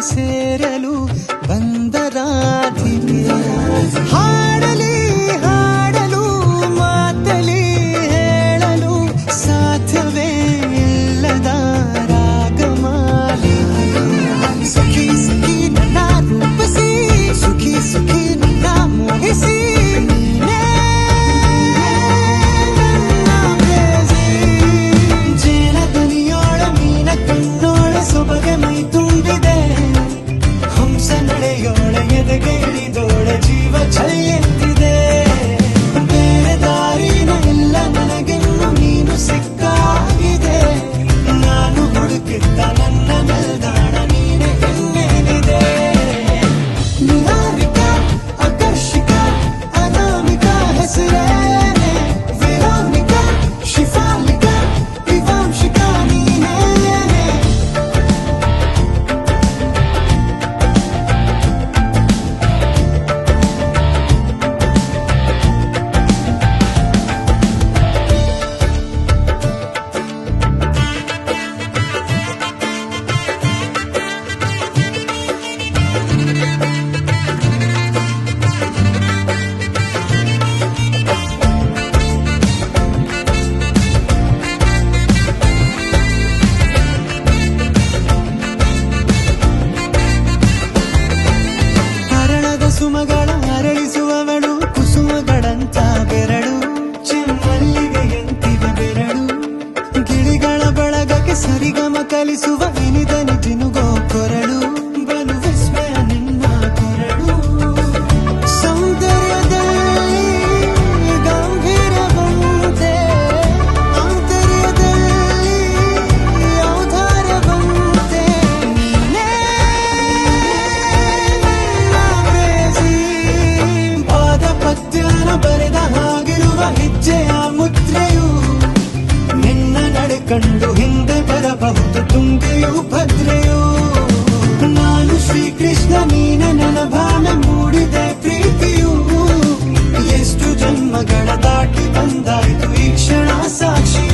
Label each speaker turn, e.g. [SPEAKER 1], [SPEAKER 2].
[SPEAKER 1] ಸೇರಲು ಬಂದ ರಾಧಿಕೆ ಹಾಡಲಿ ಹಾಡಲು ಮಾತಲಿ ಹೇಳಲು ಸಾಧ್ಯವೇ ಇಲ್ಲದ ರಾಗಮಾಲಿಕೆ ಸಖಿ ಸಖಿ ನನ್ನ ರೂಪಿಸಿ ಸುಖಿ ಸುಖಿ ನನ್ನ ಮೋಹಿಸಿ ನೀನೇ ನನ್ನ ಪ್ರೇಯಸಿ. ಜೇನ ದನಿಯೋಳ ಮೀನ ಕಣ್ಣೋಳ ಸೊಬಗೆ ಮೈ ತುಂಬಿದೆ ಹಂಸ ನಡೆಯೋಳ ಎದೆಗೆ ಇಳಿದೋಳ ಜೀವ ಛಳಿ ಎತ್ತಿದೆ. ಬೇರೆ ದಾರಿನ ಇಲ್ಲ ನನಗೆನ್ನು ನೀನು ಸಿಕ್ಕಾಗಿದೆ ನಾನು ಹುಡುಕಿದ್ದ ನನ್ನ ನಿಲ್ದಾಣ ನೀನೆ ಇನ್ನೇನಿದೆ. ನಿಹಾರಿಕ ಆಕರ್ಷಿಕ ಅನಾಮಿಕ ಹೆಸರೇನೆ ವೆರೋನಿಕ ಶಿಫಾಲಿಕ ವಿವಾಂಶಿಕ ನೀನೇನೆ. ಹರಣದ ಸುಮಗಳ ಅರಳಿಸುವವಳು ಕುಸುಮಗಳಂತ ಬೆರಳು ಚೆಮ್ಮಲ್ಲಿಗೆ ಎಂತಿವೆ ಬೆರಳು ಗಿಳಿಗಳ ಬಳಗಕ್ಕೆ ಸರಿಗಮ ಕಲಿಸುವ ಇನಿದನಿ ತಿನುಗೋ ಕೊರಳು ಬಲು ವಿಸ್ಮಯ ನಿನ್ನ ಕೊರಳು. ಸೌಂದರ್ಯದಲ್ಲಿ ಗಂಭೀರವಂತೆ ಆಂತರ್ಯದಲ್ಲಿ ಔದಾರ್ಯವಂತೆ ನೀನೇ ಪಾದ ಪದ್ಯನ ಬರೆದ ಹಾಗಿರುವ ಹೆಜ್ಜೆಯ ಮುದ್ರೆಯು ನಿನ್ನ ನಡೆ ಕಂಡು ಹಿಂದೆ ಬರಬಹುದು ತುಂಗೆಯು ಭದ್ರೆಯು. ನಾನು ಶ್ರೀಕೃಷ್ಣ ನೀನೆ ನನ್ನ ಭಾವನೆ ಮೂಡಿದೆ ಪ್ರೀತಿಯು ಎಷ್ಟು ಜನ್ಮಗಳ ದಾಟಿ ಬಂದಾಯ್ತು ಈ ಕ್ಷಣ ಸಾಕ್ಷಿ.